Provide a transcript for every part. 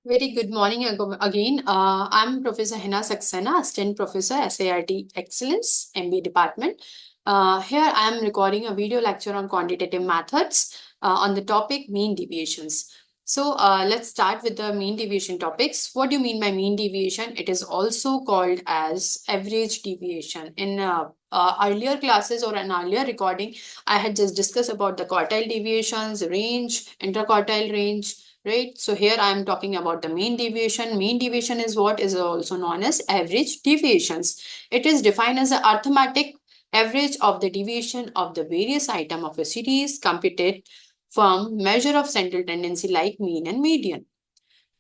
Very good morning again. I'm Professor Heena Saxena, Assistant Professor, SIRTE Excellence, MBA Department. Here I am recording a video lecture on quantitative methods on the topic mean deviations. Let's start with the mean deviation topics. What do you mean by mean deviation? It is also called as average deviation. In earlier classes or an earlier recording, I had just discussed about the quartile deviations, range, interquartile range, right? So here I am talking about the mean deviation. Mean deviation is what is also known as average deviations. It is defined as the arithmetic average of the deviation of the various item of a series computed from measure of central tendency like mean and median.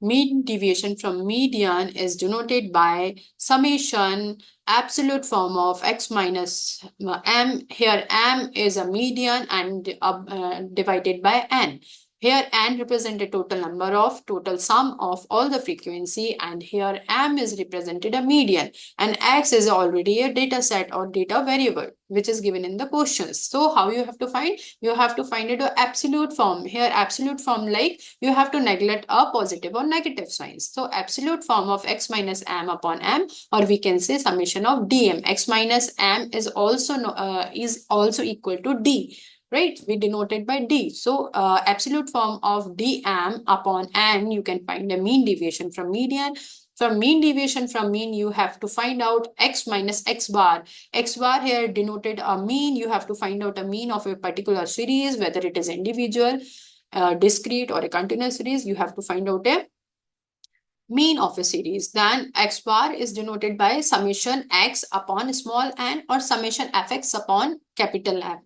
Mean deviation from median is denoted by summation absolute form of x minus m. Here m is a median and divided by n. Here n represents the total sum of all the frequency, and here m is represented a median, and x is already a data set or data variable which is given in the questions. So how you have to find? You have to find it a absolute form. Here absolute form, like you have to neglect a positive or negative signs. So absolute form of x minus m upon m, or we can say summation of dm. X minus m is also equal to d, right? We denoted by d. So absolute form of dm upon n, you can find the mean deviation from median. From mean deviation from mean, you have to find out x minus x bar. X bar here denoted a mean. You have to find out a mean of a particular series, whether it is individual, discrete, or a continuous series. You have to find out a mean of a series. Then x bar is denoted by summation x upon small n or summation fx upon capital F.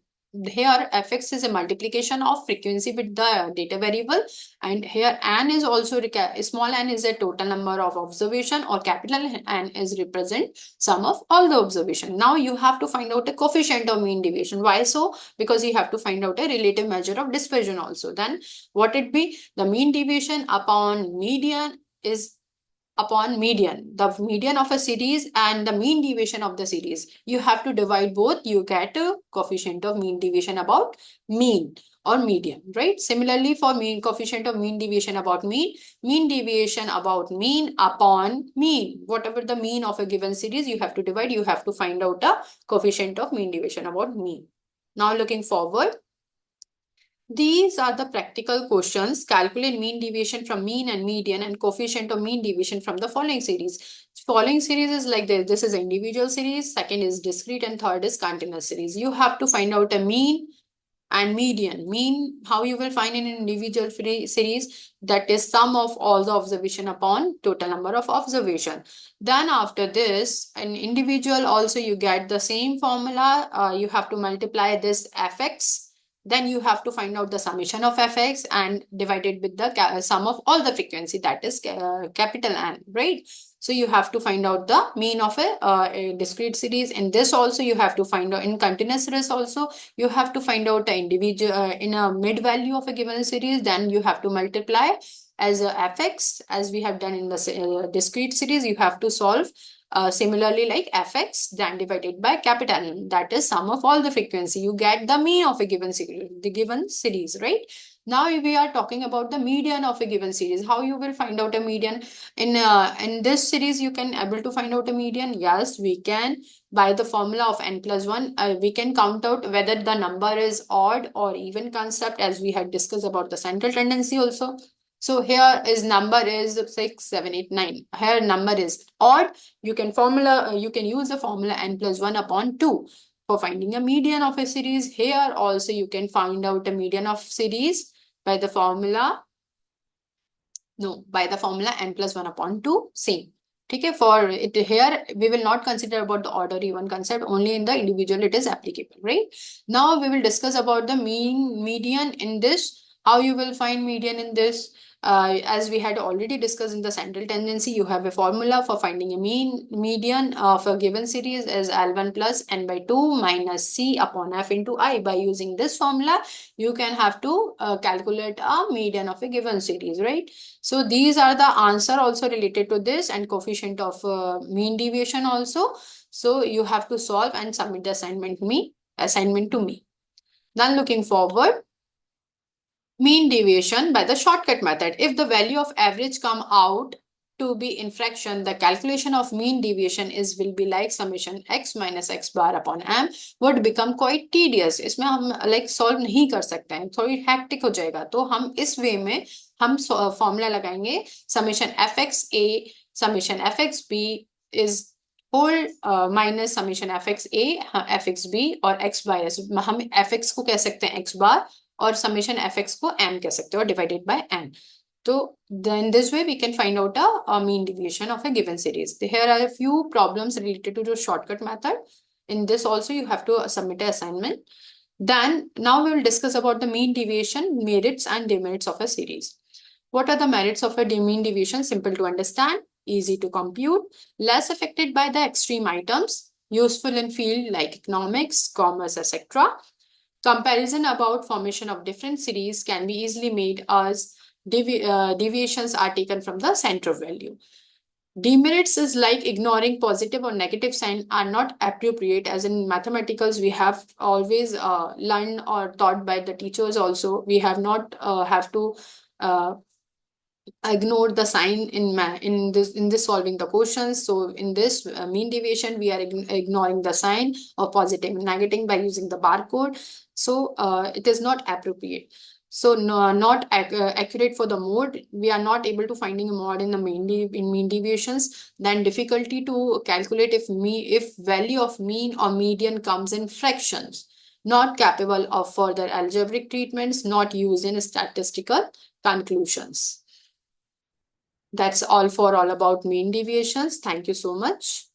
Here fx is a multiplication of frequency with the data variable, and here n is also small n is a total number of observation, or capital N is represent sum of all the observation. Now you have to find out a coefficient of mean deviation. Why so? Because you have to find out a relative measure of dispersion also. Then what it be? The mean deviation upon median is upon median, the median of a series and the mean deviation of the series. You have to divide both, you get a coefficient of mean deviation about mean or median, right? Similarly, for mean coefficient of mean deviation about mean deviation about mean upon mean, whatever the mean of a given series, you have to divide, you have to find out a coefficient of mean deviation about mean. Now looking forward, these are the practical questions. Calculate mean deviation from mean and median and coefficient of mean deviation from the following series. Following series is like this. This is individual series, second is discrete, and third is continuous series. You have to find out a mean and median. Mean, how you will find in an individual series, that is sum of all the observation upon total number of observation. Then after this, an individual also you get the same formula. You have to multiply this fx, then you have to find out the summation of fx and divide it with the sum of all the frequency, that is capital N, right? So you have to find out the mean of a discrete series. In this also you have to find out, in continuous series also you have to find out the individual in a mid value of a given series. Then you have to multiply as a fx, as we have done in the discrete series. You have to solve similarly like fx, then divided by capital N, that is sum of all the frequency. You get the mean of a given series, right? Now we are talking about the median of a given series. How you will find out a median? In this series you can able to find out a median. Yes, we can. By the formula of n+1, we can count out whether the number is odd or even concept, as we had discussed about the central tendency also. So here is number is 6, 7, 8, 9. Here number is odd. You can use the formula n+1 upon 2 for finding a median of a series. Here also you can find out a median of series by the formula n+1 upon 2, same. Okay, for it here we will not consider about the odd or even concept, only in the individual it is applicable, right? Now we will discuss about the median in this. How you will find median in this? As we had already discussed in the central tendency, you have a formula for finding a median of a given series as L1 plus n by 2 minus c upon f into I. By using this formula, you can have to calculate a median of a given series, right? So these are the answer also related to this, and coefficient of mean deviation also. So you have to solve and submit the assignment to me. Then looking forward, mean deviation by the shortcut method. If the value of average come out to be in fraction, the calculation of mean deviation is will be like summation x minus x bar upon m would become quite tedious. इसमें हम like solve नहीं कर सकते हैं, थोड़ी hectic हो जाएगा. तो हम इस way में हम formula लगाएंगे summation fxa summation fxb is whole minus summation fxa fxb और x by s. हम fx को कह सकते हैं x bar और summation fx को m कह सकते हो divided by n. So then this way we can find out a mean deviation of a given series. Here are a few problems related to the shortcut method. In this also you have to submit an assignment. Then now we will discuss about the mean deviation, merits and demerits of a series. What are the merits of a mean deviation? Simple to understand, easy to compute, less affected by the extreme items, useful in field like economics, commerce, etc. Comparison about formation of different series can be easily made as deviations are taken from the center value. Demerits is like ignoring positive or negative sign are not appropriate, as in mathematicals we have always learned or taught by the teachers also. We have not have to ignore the sign in this solving the questions. So in this mean deviation we are ignoring the sign of positive and negative by using the barcode. So it is not appropriate. So no, not accurate for the mode. We are not able to finding a mode in the mean deviations. Then difficulty to calculate if value of mean or median comes in fractions. Not capable of further algebraic treatments. Not used in statistical conclusions. That's all for all about mean deviations. Thank you so much.